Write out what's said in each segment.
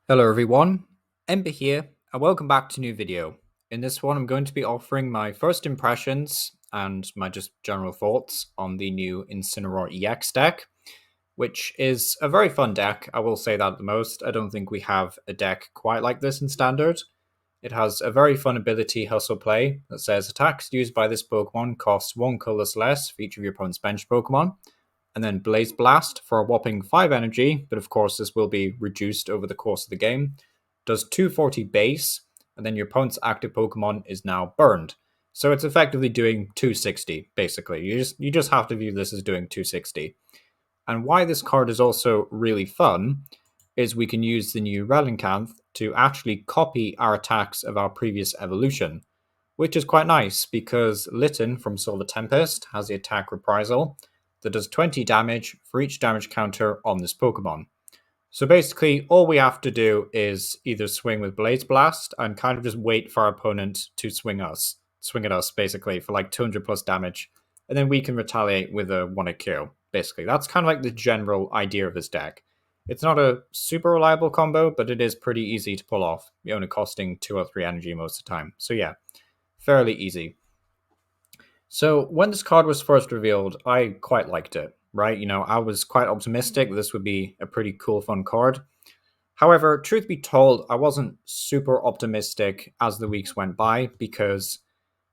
Hello everyone, Ember here, and welcome back to a new video. In this one I'm going to be offering my first impressions and my just general thoughts on the new Incineroar EX deck, which is a very fun deck, I will say that the most. I don't think we have a deck quite like this in Standard. It has a very fun ability Hustle Play that says attacks used by this Pokemon cost 1 colorless less for each of your opponent's bench Pokemon, and then Blaze Blast for a whopping 5 energy, but of course this will be reduced over the course of the game. Does 240 base, and then your opponent's active Pokemon is now burned. So it's effectively doing 260, basically. You just have to view this as doing 260. And why this card is also really fun is we can use the new Relicanth to actually copy our attacks of our previous evolution, which is quite nice because Litten from Silver Tempest has the attack Reprisal that does 20 damage for each damage counter on this Pokemon. So basically, all we have to do is either swing with Blaze Blast and kind of just wait for our opponent to swing at us, basically, for like 200 plus damage, and then we can retaliate with a 1-hit KO, basically. That's kind of like the general idea of this deck. It's not a super reliable combo, but it is pretty easy to pull off, only costing 2 or 3 energy most of the time. So yeah, fairly easy. So when this card was first revealed, I quite liked it, right? I was quite optimistic this would be a pretty cool, fun card. However, truth be told, I wasn't super optimistic as the weeks went by because,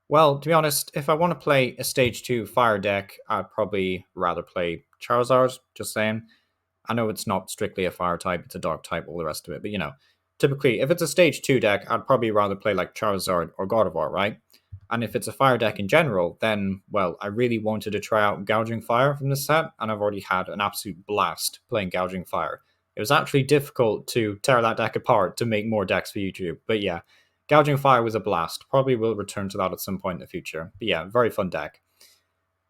well, to be honest, if I want to play a Stage 2 Fire deck, I'd probably rather play Charizard, just saying. I know it's not strictly a Fire type, it's a Dark type, all the rest of it, but typically, if it's a Stage 2 deck, I'd probably rather play like Charizard or Gardevoir, right? And if it's a fire deck in general, then, well, I really wanted to try out Gouging Fire from this set, and I've already had an absolute blast playing Gouging Fire. It was actually difficult to tear that deck apart to make more decks for YouTube, but yeah, Gouging Fire was a blast. Probably will return to that at some point in the future. But yeah, very fun deck.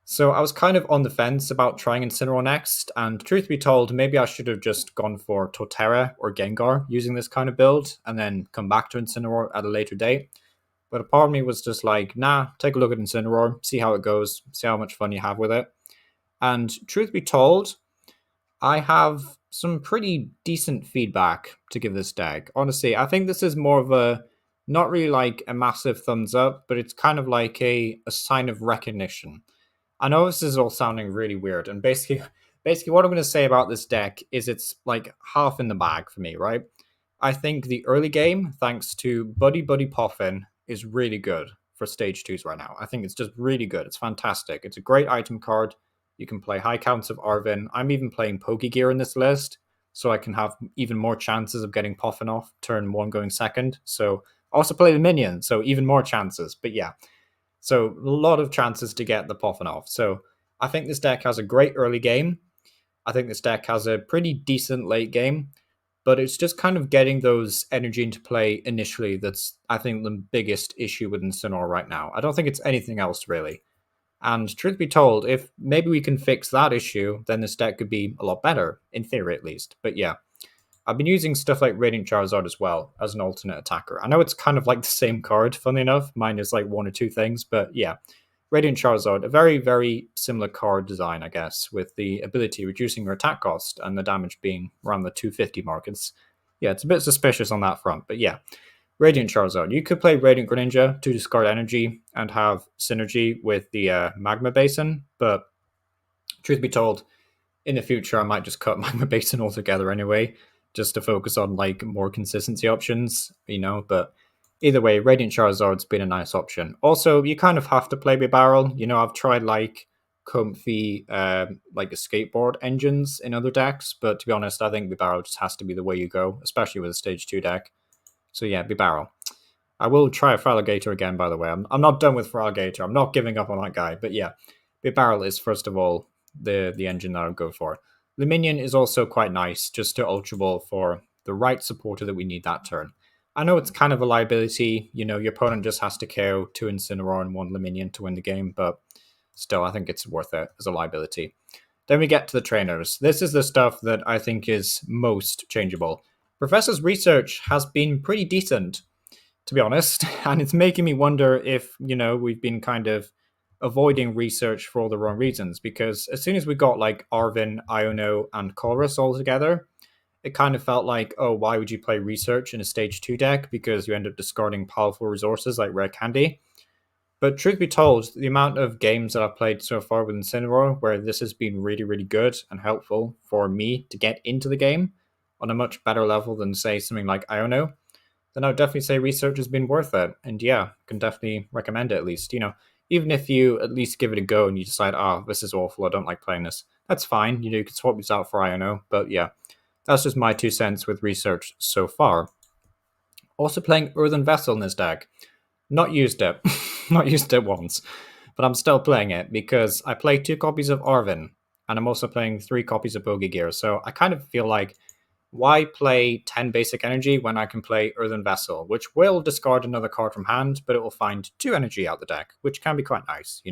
So I was kind of on the fence about trying Incineroar next, and truth be told, maybe I should have just gone for Torterra or Gengar using this kind of build, and then come back to Incineroar at a later date. But a part of me was just like, nah, take a look at Incineroar, see how it goes, see how much fun you have with it. And truth be told, I have some pretty decent feedback to give this deck. Honestly, I think this is more of a, not really like a massive thumbs up, but it's kind of like a sign of recognition. I know this is all sounding really weird, and basically what I'm going to say about this deck is it's like half in the bag for me, right? I think the early game, thanks to Buddy-Buddy Poffin, is really good for Stage 2s right now. I think it's just really good. It's fantastic. It's a great item card. You can play high counts of Arven. I'm even playing Pokégear in this list, so I can have even more chances of getting Poffin off, turn 1 going second. So also play the minion, so even more chances. But yeah, so a lot of chances to get the Poffin off. So I think this deck has a great early game. I think this deck has a pretty decent late game, but it's just kind of getting those energy into play initially that's, I think, the biggest issue with Incineroar right now. I don't think it's anything else, really. And truth be told, if maybe we can fix that issue, then this deck could be a lot better, in theory at least. But yeah, I've been using stuff like Radiant Charizard as well as an alternate attacker. I know it's kind of like the same card, funnily enough. Mine is like 1 or 2 things, but yeah. Radiant Charizard, a very, very similar card design, I guess, with the ability reducing your attack cost and the damage being around the 250 mark. It's a bit suspicious on that front, but yeah. Radiant Charizard. You could play Radiant Greninja to discard energy and have synergy with the Magma Basin, but truth be told, in the future I might just cut Magma Basin altogether anyway, just to focus on like more consistency options, but either way, Radiant Charizard's been a nice option. Also, you kind of have to play Bibarel. I've tried like comfy like a skateboard engines in other decks, but to be honest, I think Bibarel just has to be the way you go, especially with a Stage 2 deck. So yeah, Bibarel. I will try a Feraligatr again, by the way. I'm not done with Feraligatr. I'm not giving up on that guy. But yeah, Bibarel is, first of all, the engine that I'll go for. Lumineon is also quite nice, just to Ultra Ball for the right supporter that we need that turn. I know it's kind of a liability. Your opponent just has to KO 2 Incineroar and 1 Lumineon to win the game, but still, I think it's worth it as a liability. Then we get to the trainers. This is the stuff that I think is most changeable. Professor's research has been pretty decent, to be honest, and it's making me wonder if, we've been kind of avoiding research for all the wrong reasons, because as soon as we got like Arven, Iono, and Colress all together, it kind of felt like, oh, why would you play Research in a Stage 2 deck? Because you end up discarding powerful resources like Rare Candy. But truth be told, the amount of games that I've played so far with Incineroar where this has been really, really good and helpful for me to get into the game on a much better level than, say, something like Iono, then I would definitely say Research has been worth it. And yeah, can definitely recommend it at least. Even if you at least give it a go and you decide, this is awful, I don't like playing this, that's fine. You can swap this out for Iono. But yeah, that's just my 2 cents with Research so far. Also playing Earthen Vessel in this deck. Not used it. Not used it once. But I'm still playing it because I play 2 copies of Arven. And I'm also playing 3 copies of Pokégear. So I kind of feel like, why play 10 basic energy when I can play Earthen Vessel, which will discard another card from hand, but it will find 2 energy out the deck, which can be quite nice,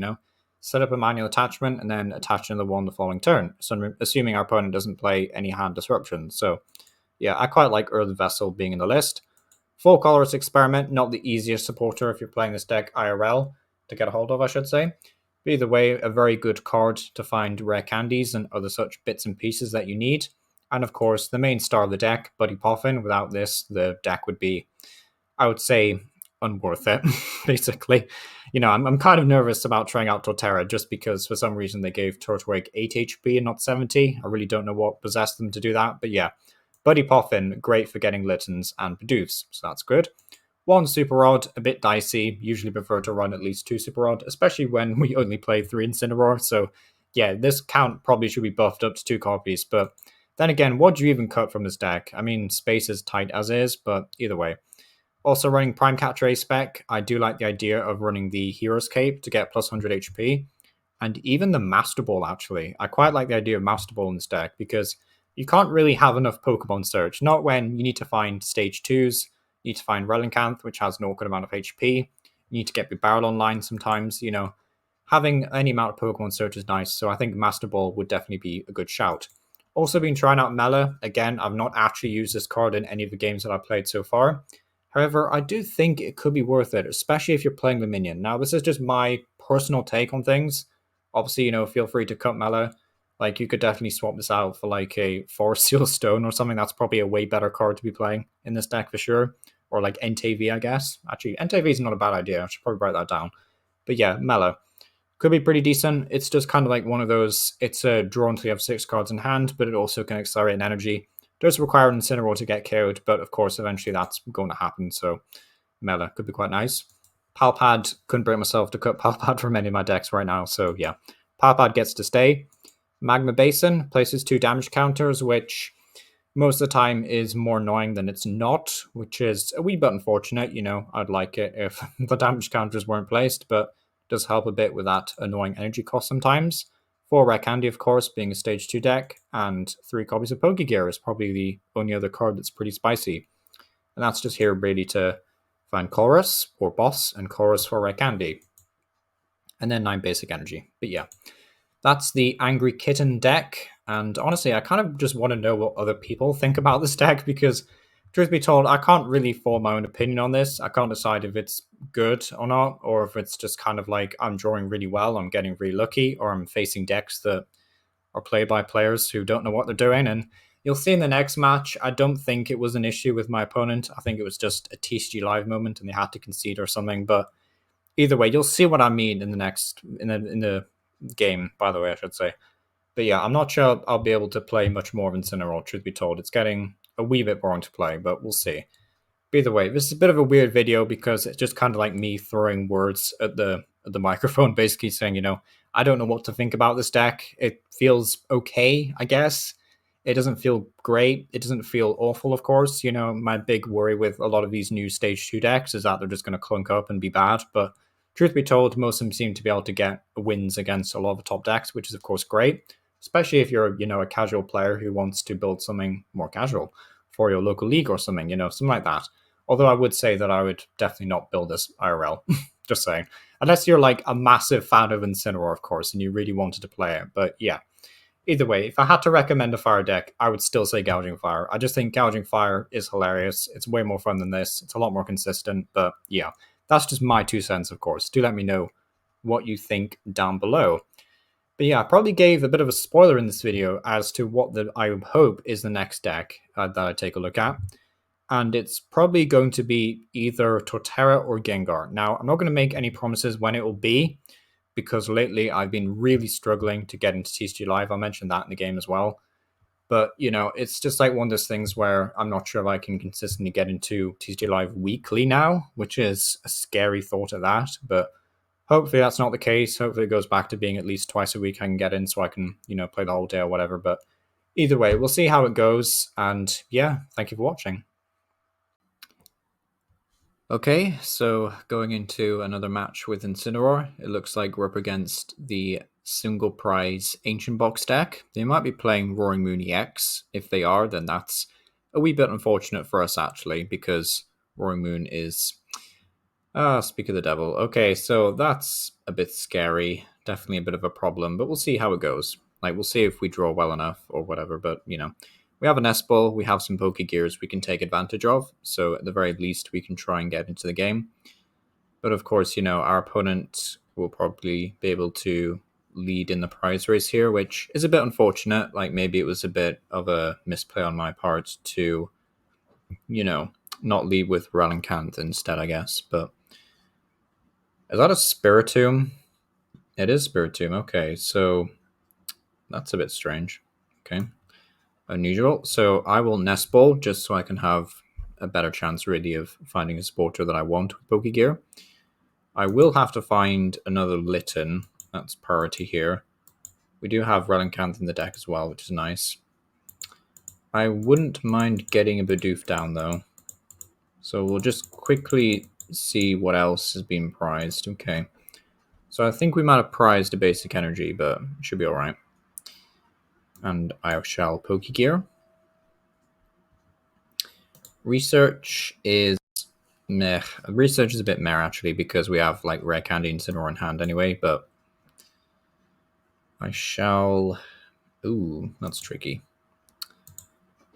Set up a manual attachment and then attach another one the following turn, so assuming our opponent doesn't play any hand disruption. So yeah, I quite like Earthen Vessel being in the list. Full Colress Experiment, not the easiest supporter if you're playing this deck IRL to get a hold of, I should say. But either way, a very good card to find rare candies and other such bits and pieces that you need. And of course, the main star of the deck, Buddy Poffin. Without this, the deck would be, I would say, unworth it, basically. I'm kind of nervous about trying out Torterra just because for some reason they gave Turtwig 8 HP and not 70. I really don't know what possessed them to do that, but yeah. Buddy Poffin, great for getting Littens and Bidoofs, so that's good. 1 Super Rod, a bit dicey. Usually prefer to run at least 2 Super Rod, especially when we only play 3 Incineroar. So yeah, this count probably should be buffed up to 2 copies, but then again, what do you even cut from this deck? I mean, space is tight as is, but either way. Also running Prime Catcher spec, I do like the idea of running the Hero's Cape to get plus 100 HP. And even the Master Ball, actually. I quite like the idea of Master Ball in this deck because you can't really have enough Pokemon search. Not when you need to find Stage 2s, you need to find Relicanth, which has an awkward amount of HP. You need to get Bibarel online sometimes, Having any amount of Pokemon search is nice, so I think Master Ball would definitely be a good shout. Also been trying out Mela. Again, I've not actually used this card in any of the games that I've played so far. However, I do think it could be worth it, especially if you're playing Lumineon. Now, this is just my personal take on things. Obviously, feel free to cut Mela. Like, you could definitely swap this out for like a Forest Seal Stone or something. That's probably a way better card to be playing in this deck for sure. Or like NTV, I guess. Actually, NTV is not a bad idea. I should probably write that down. But yeah, Mela could be pretty decent. It's just kind of like one of those, it's a draw until you have 6 cards in hand, but it also can accelerate an energy. Does require an Incineroar to get KO'd, but of course, eventually that's going to happen, so Mela could be quite nice. Pal Pad, couldn't bring myself to cut Pal Pad from any of my decks right now, so yeah. Pal Pad gets to stay. Magma Basin places 2 damage counters, which most of the time is more annoying than it's not, which is a wee bit unfortunate, I'd like it if the damage counters weren't placed, but does help a bit with that annoying energy cost sometimes. 4 Rare Candy, of course, being a Stage 2 deck, and 3 copies of Pokégear is probably the only other card that's pretty spicy. And that's just here really to find Colress or Boss and Colress for Rare Candy. And then 9 basic energy. But yeah, that's the Angry Kitten deck. And honestly, I kind of just want to know what other people think about this deck because, truth be told, I can't really form my own opinion on this. I can't decide if it's good or not, or if it's just kind of like I'm drawing really well, I'm getting really lucky, or I'm facing decks that are played by players who don't know what they're doing. And you'll see in the next match, I don't think it was an issue with my opponent. I think it was just a TCG Live moment and they had to concede or something. But either way, you'll see what I mean in the game, by the way, I should say. But yeah, I'm not sure I'll be able to play much more of Incineroar, truth be told. It's getting a wee bit boring to play, but we'll see. But either way, this is a bit of a weird video because it's just kind of like me throwing words at the microphone, basically saying, I don't know what to think about this deck. It feels okay, I guess. It doesn't feel great. It doesn't feel awful, of course. My big worry with a lot of these new Stage 2 decks is that they're just going to clunk up and be bad. But truth be told, most of them seem to be able to get wins against a lot of the top decks, which is, of course, great. Especially if you're, a casual player who wants to build something more casual for your local league or something, something like that. Although I would say that I would definitely not build this IRL, just saying. Unless you're like a massive fan of Incineroar, of course, and you really wanted to play it. But yeah, either way, if I had to recommend a fire deck, I would still say Gouging Fire. I just think Gouging Fire is hilarious. It's way more fun than this. It's a lot more consistent. But yeah, that's just my 2 cents, of course. Do let me know what you think down below. But yeah, I probably gave a bit of a spoiler in this video as to what I hope is the next deck that I take a look at. And it's probably going to be either Torterra or Gengar. Now, I'm not going to make any promises when it will be, because lately I've been really struggling to get into TCG Live. I'll mention that in the game as well. But, you know, it's just like one of those things where I'm not sure if I can consistently get into TCG Live weekly now, which is a scary thought at that. But hopefully that's not the case. Hopefully it goes back to being at least twice a week I can get in so I can, you know, play the whole day or whatever. But either way, we'll see how it goes. And yeah, thank you for watching. Okay, so going into another match with Incineroar, it looks like we're up against the single prize Ancient Box deck. They might be playing Roaring Moon EX. If they are, then that's a wee bit unfortunate for us, actually, because Roaring Moon is... speak of the devil. Okay, so that's a bit scary. Definitely a bit of a problem, but we'll see how it goes. Like, we'll see if we draw well enough or whatever, but, you know... We have a Nest Ball, we have some Pokégears we can take advantage of, so at the very least we can try and get into the game. But of course, you know, our opponent will probably be able to lead in the prize race here, which is a bit unfortunate. Like, maybe it was a bit of a misplay on my part to, you know, not lead with Relicanth instead, I guess. But is that a Spiritomb? It is Spiritomb, okay, so that's a bit strange. Okay. Unusual. So I will Nest Ball just so I can have a better chance really of finding a supporter that I want with Pokégear. I will have to find another Litten. That's priority here. We do have Relicanth in the deck as well, which is nice. I wouldn't mind getting a Bidoof down though. So we'll just quickly see what else has been prized. Okay. So I think we might have prized a basic energy, but it should be alright. And I shall Pokégear. Research is meh. Research is a bit meh, actually, because we have, like, Rare Candy and Incineroar in hand anyway, but I shall... Ooh, that's tricky.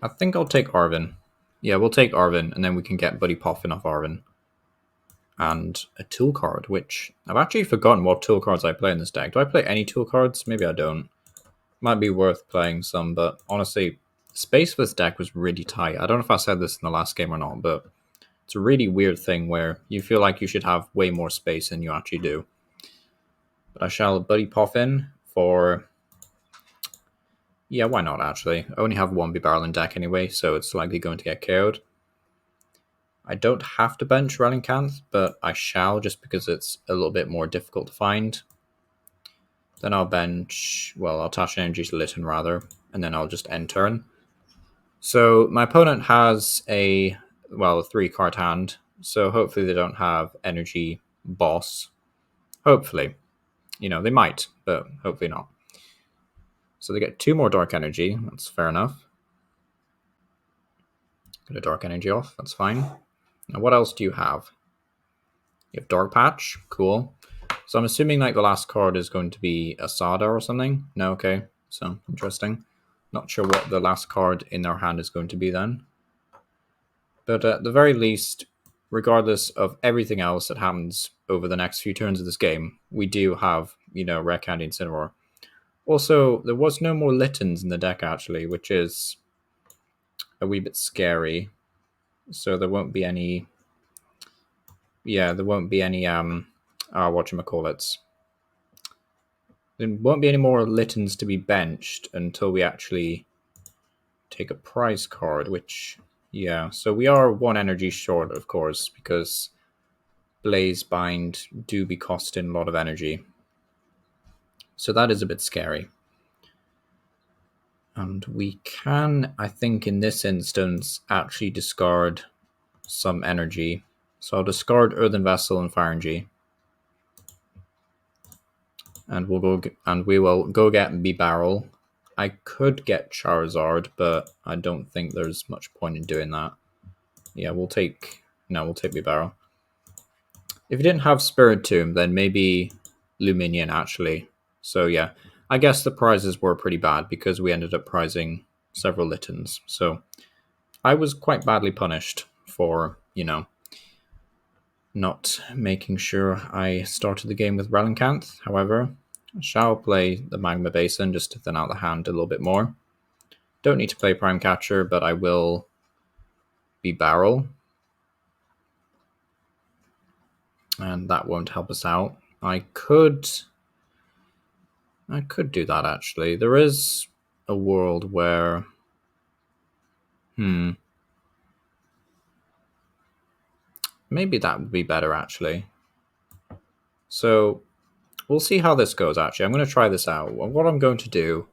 I think I'll take Arven. Yeah, we'll take Arven, and then we can get Buddy Poffin off Arven. And a tool card, which... I've actually forgotten what tool cards I play in this deck. Do I play any tool cards? Maybe I don't. Might be worth playing some, but honestly, space for this deck was really tight. I don't know if I said this in the last game or not, but it's a really weird thing where you feel like you should have way more space than you actually do. But I shall Buddy Poffin for... Yeah, why not, actually? I only have one Bibarel in deck anyway, so it's likely going to get KO'd. I don't have to bench Relicanth, but I shall just because it's a little bit more difficult to find. Then I'll bench... Well, I'll attach energy to Litten, rather, and then I'll just end turn. So my opponent has a 3-card hand, so hopefully they don't have energy boss. Hopefully. You know, they might, but hopefully not. So they get 2 more dark energy, that's fair enough. Get a dark energy off, that's fine. Now what else do you have? You have Dark Patch, cool. So I'm assuming like the last card is going to be a Sada or something. No, okay, so interesting. Not sure what the last card in their hand is going to be then. But at the very least, regardless of everything else that happens over the next few turns of this game, we do have, you know, Rare Candy and Incineroar. Also, there was no more Littens in the deck, actually, which is a wee bit scary. So there won't be any... Yeah, there won't be any, whatchamacallits. There won't be any more Littens to be benched until we actually take a prize card, which... Yeah, so we are 1 energy short, of course, because Blaze Bind do be costing a lot of energy. So that is a bit scary. And we can, I think, in this instance, actually discard some energy. So I'll discard Earthen Vessel and Fire Energy. And we will go get Bibarel. I could get Charizard, but I don't think there's much point in doing that. Yeah, we'll take Bibarel. If you didn't have Spiritomb, then maybe Lumineon, actually. So yeah, I guess the prizes were pretty bad because we ended up prizing several Littens. So I was quite badly punished for, you know, not making sure I started the game with Relicanth. However, I shall play the Magma Basin just to thin out the hand a little bit more. Don't need to play Prime Catcher, but I will Bibarel. And that won't help us out. I could do that, actually. There is a world where... maybe that would be better, actually. So we'll see how this goes, actually. I'm going to try this out. What I'm going to do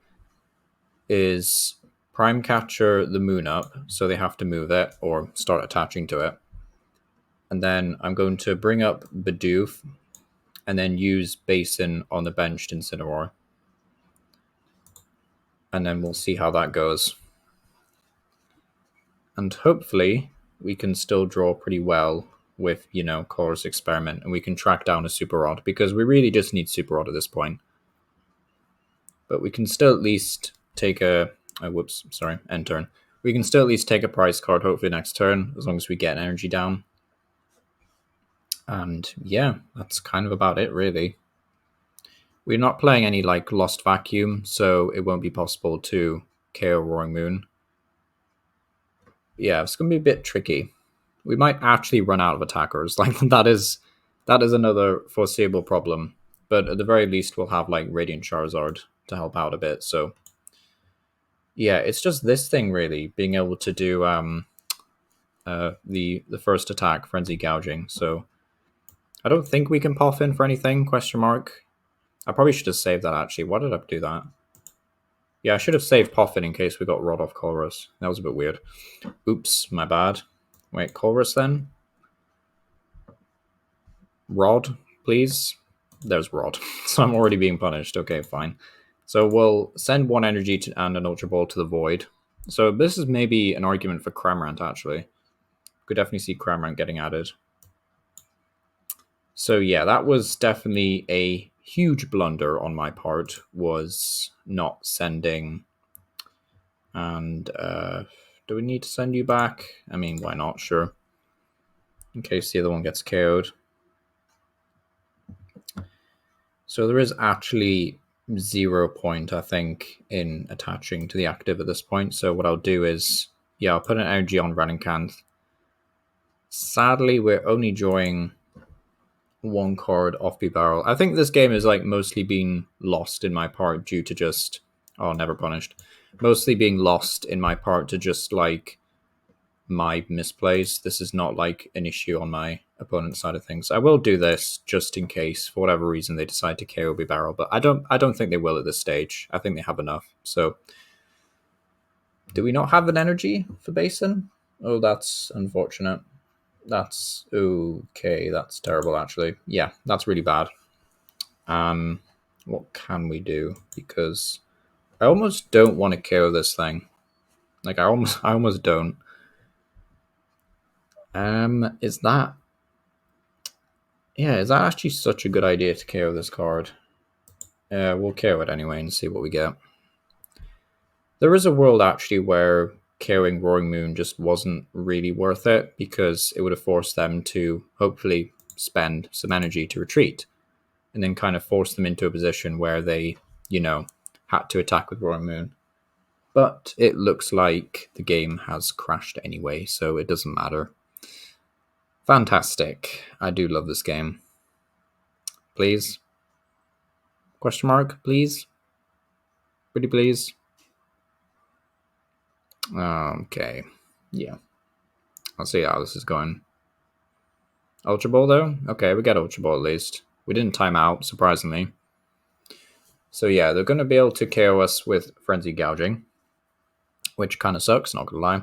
is Prime Catcher the Moon up, so they have to move it or start attaching to it. And then I'm going to bring up Bidoof and then use Basin on the benched Incineroar. And then we'll see how that goes. And hopefully we can still draw pretty well with, you know, Colress Experiment, and we can track down a Super Rod, because we really just need Super Rod at this point. But we can still at least take a... whoops, sorry, end turn. We can still at least take a prize card, hopefully next turn, as long as we get an energy down. And yeah, that's kind of about it, really. We're not playing any, like, Lost Vacuum, so it won't be possible to KO Roaring Moon. Yeah, it's going to be a bit tricky. We might actually run out of attackers. Like, that is another foreseeable problem. But at the very least, we'll have, like, Radiant Charizard to help out a bit, so... yeah, it's just this thing, really, being able to do the first attack, Frenzy Gouging, so... I don't think we can Poffin for anything, question mark. I probably should have saved that, actually. Why did I do that? Yeah, I should have saved Poffin in case we got Rod off Colress. That was a bit weird. Oops, my bad. Wait, Colress then? Rod, please? There's Rod. So I'm already being punished. Okay, fine. So we'll send one energy and an Ultra Ball to the Void. So this is maybe an argument for Cramorant, actually. Could definitely see Cramorant getting added. So yeah, that was definitely a huge blunder on my part, was not sending. And do we need to send you back? I mean, why not? Sure. In case the other one gets KO'd. So there is actually 0 point, I think, in attaching to the active at this point. So what I'll do is, yeah, I'll put an energy on Relicanth. Sadly, we're only drawing one card off Bibarel. I think this game is, like, mostly being lost in my part due to just... oh, never punished. Mostly being lost in my part to just, like, my misplays. This is not, like, an issue on my opponent's side of things. I will do this just in case, for whatever reason, they decide to KO Bibarel, but I don't think they will at this stage. I think they have enough. So, do we not have an energy for Basin? Oh, that's unfortunate. That's okay. That's terrible, actually. Yeah, that's really bad. What can we do? Because I almost don't want to KO this thing. Like, I almost don't. Is that... yeah, is that actually such a good idea to KO this card? We'll KO it anyway and see what we get. There is a world, actually, where KOing Roaring Moon just wasn't really worth it, because it would have forced them to hopefully spend some energy to retreat, and then kind of force them into a position where they, you know, had to attack with Roaring Moon. But it looks like the game has crashed anyway, so it doesn't matter. Fantastic. I do love this game. Please? Question mark, please? Pretty please? Okay. Yeah. I'll see how this is going. Ultra Ball, though? Okay, we got Ultra Ball at least. We didn't time out, surprisingly. So yeah, they're going to be able to KO us with Frenzy Gouging, which kind of sucks, not going to lie.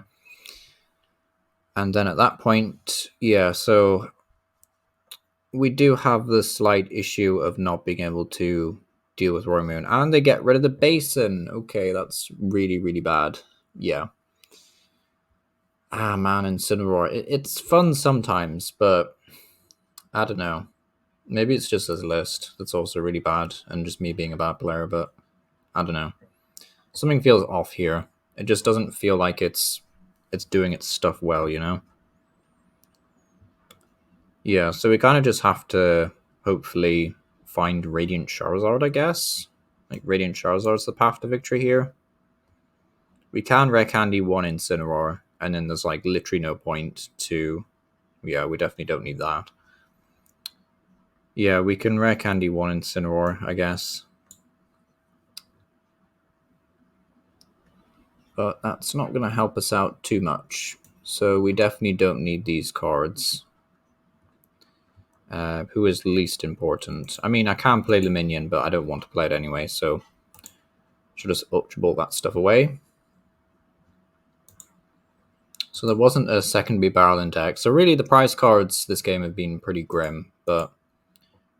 And then at that point, yeah, so we do have the slight issue of not being able to deal with Roaring Moon. And they get rid of the Basin. Okay, that's really, really bad. Yeah. Ah, man, Incineroar. It's fun sometimes, but I don't know. Maybe it's just this list that's also really bad, and just me being a bad player, but I don't know. Something feels off here. It just doesn't feel like it's doing its stuff well, you know? Yeah, so we kind of just have to hopefully find Radiant Charizard, I guess. Like, Radiant Charizard's the path to victory here. We can Rare Candy 1 Incineroar, and then there's like literally no point to... Yeah, we definitely don't need that. Yeah, we can Rare Candy 1 Incineroar, I guess. But that's not going to help us out too much. So we definitely don't need these cards. Who is least important? I mean, I can play Lumineon, but I don't want to play it anyway, so... Should just Ultra Ball that stuff away. So there wasn't a second Bibarel in deck. So really the prize cards this game have been pretty grim, but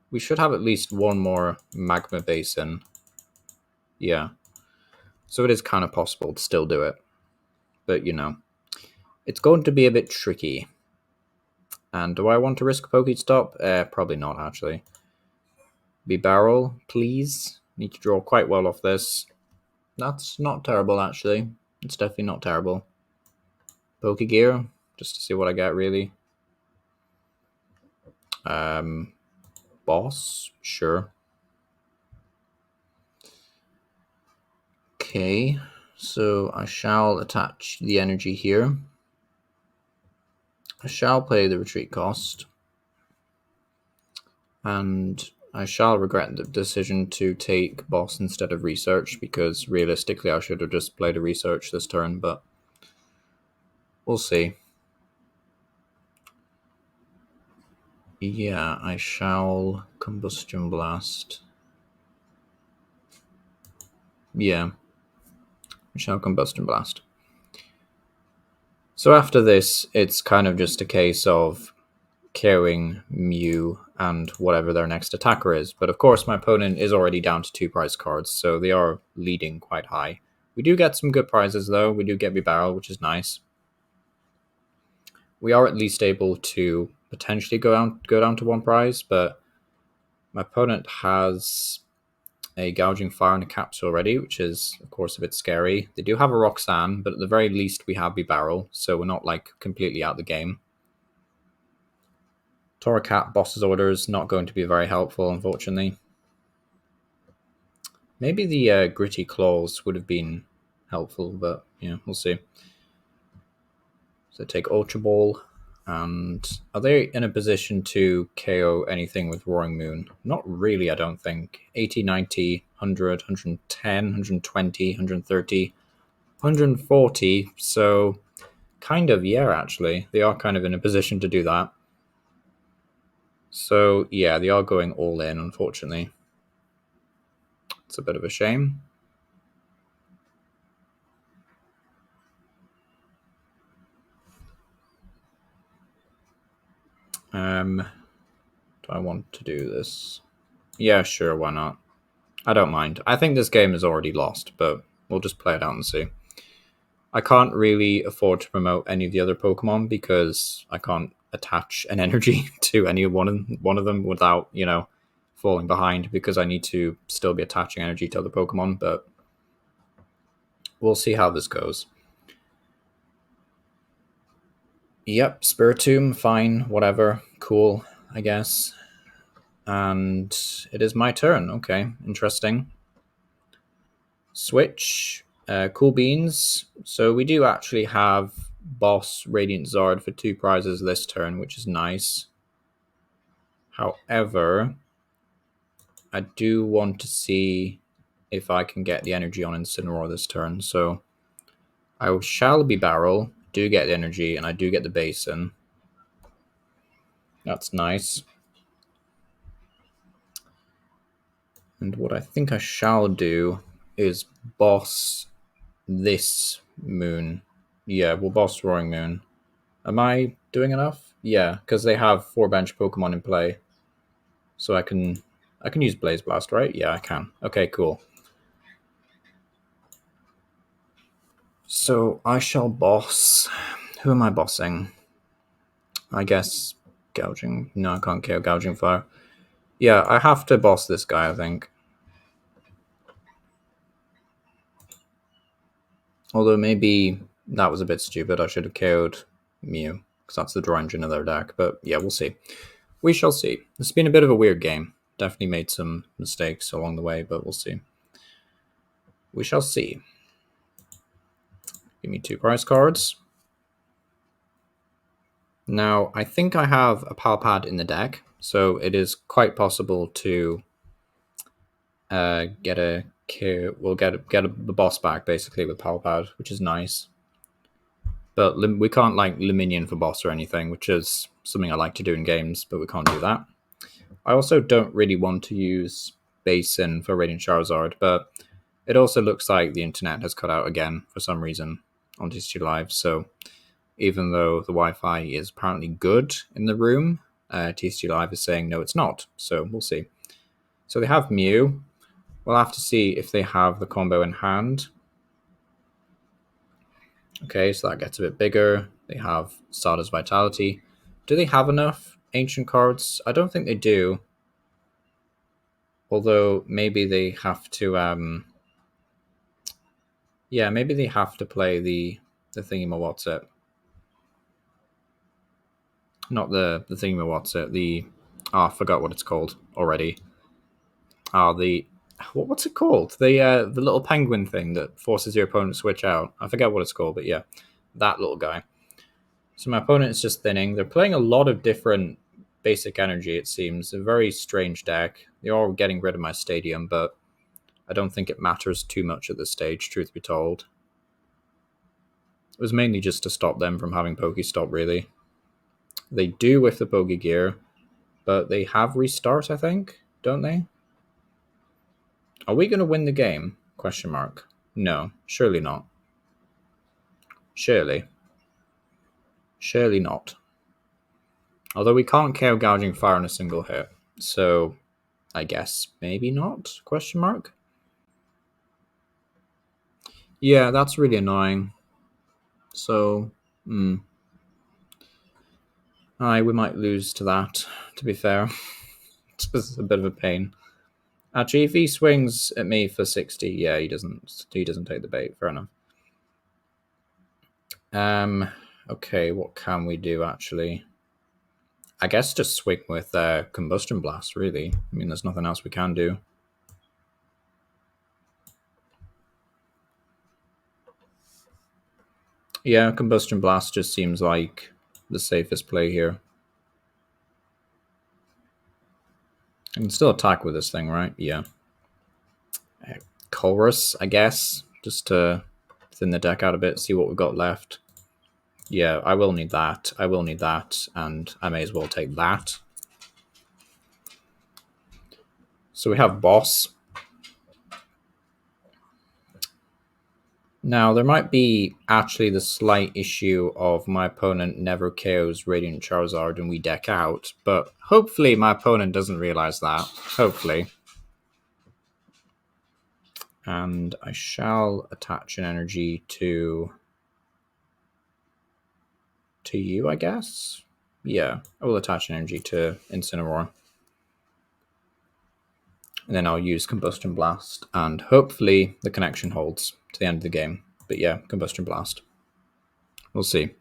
we should have at least one more Magma Basin. Yeah. So it is kind of possible to still do it. But, you know, it's going to be a bit tricky. And do I want to risk Pokestop? Probably not, actually. Bibarel, please. Need to draw quite well off this. That's not terrible, actually. It's definitely not terrible. Pokégear, just to see what I get, really. Boss, sure. Okay, so I shall attach the energy here. I shall pay the retreat cost. And I shall regret the decision to take boss instead of research, because realistically I should have just played a research this turn, but we'll see. Yeah, I shall Combustion Blast. Yeah, I shall Combustion Blast. So after this, it's kind of just a case of KOing Mew and whatever their next attacker is. But of course, my opponent is already down to 2 prize cards, so they are leading quite high. We do get some good prizes, though. We do get Bibarel, which is nice. We are at least able to potentially go down to 1 prize, but my opponent has a Gouging Fire and a Capsule already, which is, of course, a bit scary. They do have a Roxanne, but at the very least we have Bibarel, so we're not, like, completely out of the game. Torracat Boss's Orders, not going to be very helpful, unfortunately. Maybe the Gritty Claws would have been helpful, but, yeah, we'll see. So take Ultra Ball. And are they in a position to KO anything with Roaring Moon? Not really, I don't think. 80, 90, 100, 110, 120, 130, 140. So kind of, yeah, actually. They are kind of in a position to do that. So yeah, they are going all in, unfortunately. It's a bit of a shame. Do I want to do this? Yeah, sure, why not? I don't mind. I think this game is already lost, but we'll just play it out and see. I can't really afford to promote any of the other Pokemon because I can't attach an energy to any one of them without, you know, falling behind, because I need to still be attaching energy to other Pokemon, but we'll see how this goes. Yep, Spiritomb, fine, whatever, cool, I guess. And it is my turn. Okay, interesting. Switch, cool beans. So we do actually have Boss Radiant Zard for 2 prizes this turn, which is nice. However, I do want to see if I can get the energy on Incineroar this turn. So I shall Bibarel, do get the energy, and I do get the Basin. That's nice. And what I think I shall do is boss this Moon. Yeah, we'll boss Roaring Moon. Am I doing enough? Yeah, because they have 4 bench Pokemon in play. So I can use Blaze Blast, right? Yeah, I can. Okay, cool. So I shall boss. Who am I bossing? I guess Gouging. No, I can't KO Gouging Fire. Yeah, I have to boss this guy, I think. Although maybe that was a bit stupid. I should have KO'd Mew, because that's the draw engine of their deck. But yeah, we'll see. We shall see. It's been a bit of a weird game. Definitely made some mistakes along the way, but we'll see. We shall see. Give me 2 prize cards. Now, I think I have a Pal Pad in the deck, so it is quite possible to get the boss back basically with Pal Pad, which is nice. But we can't like Lumineon for boss or anything, which is something I like to do in games, but we can't do that. I also don't really want to use Basin for Radiant Charizard, but it also looks like the internet has cut out again for some reason on TCG Live, so even though the Wi-Fi is apparently good in the room, TCG Live is saying no, it's not, so we'll see. So they have Mew. We'll have to see if they have the combo in hand. Okay, so that gets a bit bigger. They have Stardust Vitality. Do they have enough ancient cards? I don't think they do. Although maybe they have to yeah, maybe they have to play the thingy-ma-what's-it. Not the thingy-ma-what's-it, the I forgot what it's called already. What's it called? The little penguin thing that forces your opponent to switch out. I forget what it's called, but yeah, that little guy. So my opponent is just thinning. They're playing a lot of different basic energy, it seems. A very strange deck. They're all getting rid of my stadium, but I don't think it matters too much at this stage, truth be told. It was mainly just to stop them from having Pokestop, really. They do with the Pokégear, but they have restart, I think, don't they? Are we going to win the game? Question mark. No, surely not. Surely. Surely not. Although we can't KO Gouging Fire in a single hit, so I guess maybe not? Question mark. Yeah, that's really annoying. So, we might lose to that, to be fair. It's just a bit of a pain. Actually, if he swings at me for 60, yeah, he doesn't take the bait. Fair enough. Okay, what can we do, actually? I guess just swing with Combustion Blast, really. I mean, there's nothing else we can do. Yeah, Combustion Blast just seems like the safest play here. I can still attack with this thing, right? Yeah. Colress, I guess, just to thin the deck out a bit, see what we've got left. Yeah, I will need that. I will need that, and I may as well take that. So we have Boss. Now, there might be actually the slight issue of my opponent never KOs Radiant Charizard and we deck out, but hopefully my opponent doesn't realize that. Hopefully. And I shall attach an energy to you, I guess? Yeah, I will attach an energy to Incineroar. And then I'll use Combustion Blast, and hopefully the connection holds to the end of the game. But yeah, Combustion Blast. We'll see.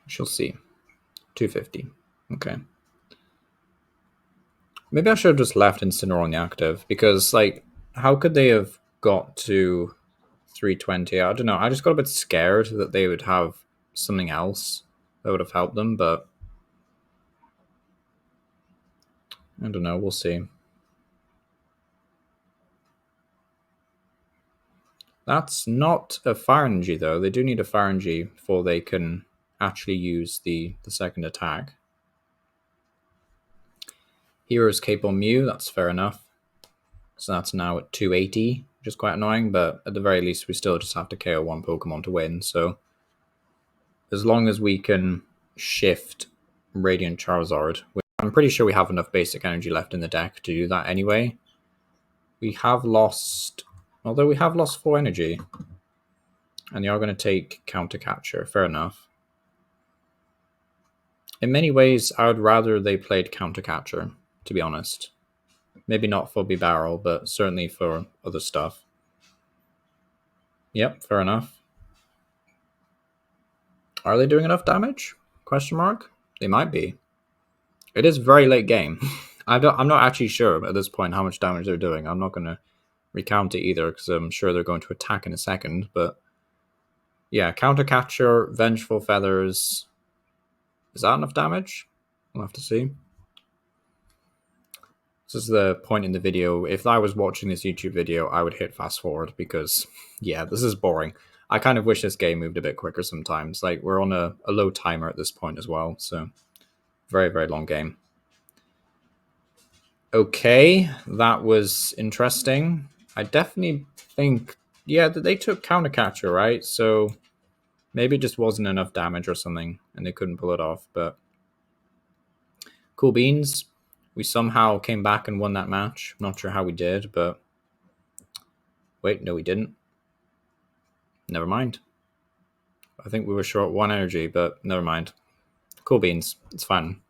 She'll see. 250. Okay. Maybe I should have just left Incineroar on the active, because, like, how could they have got to 320? I don't know. I just got a bit scared that they would have something else that would have helped them, but I don't know. We'll see. That's not a fire energy, though. They do need a fire energy before they can actually use the second attack. Hero's Cape on Mew, that's fair enough. So that's now at 280, which is quite annoying, but at the very least we still just have to KO one Pokemon to win, so as long as we can shift Radiant Charizard, I'm pretty sure we have enough basic energy left in the deck to do that anyway. We have lost, although we have lost 4 energy, and they are going to take Counter Catcher, fair enough. In many ways, I would rather they played Counter Catcher, to be honest. Maybe not for Bibarel, but certainly for other stuff. Yep, fair enough. Are they doing enough damage? Question mark? They might be. It is very late game. I'm not actually sure at this point how much damage they're doing. I'm not going to recount it either because I'm sure they're going to attack in a second. But yeah, Counter Catcher, Vengeful Feathers. Is that enough damage? We'll have to see. This is the point in the video. If I was watching this YouTube video, I would hit fast forward because, yeah, this is boring. I kind of wish this game moved a bit quicker sometimes. Like, we're on a low timer at this point as well, so very, very long game. Okay, that was interesting. I definitely think, yeah, that they took Counter Catcher, right? So maybe it just wasn't enough damage or something, and they couldn't pull it off, but cool beans. We somehow came back and won that match. Not sure how we did, but wait, no, we didn't. Never mind. I think we were short 1 energy, but never mind. Cool beans. It's fine.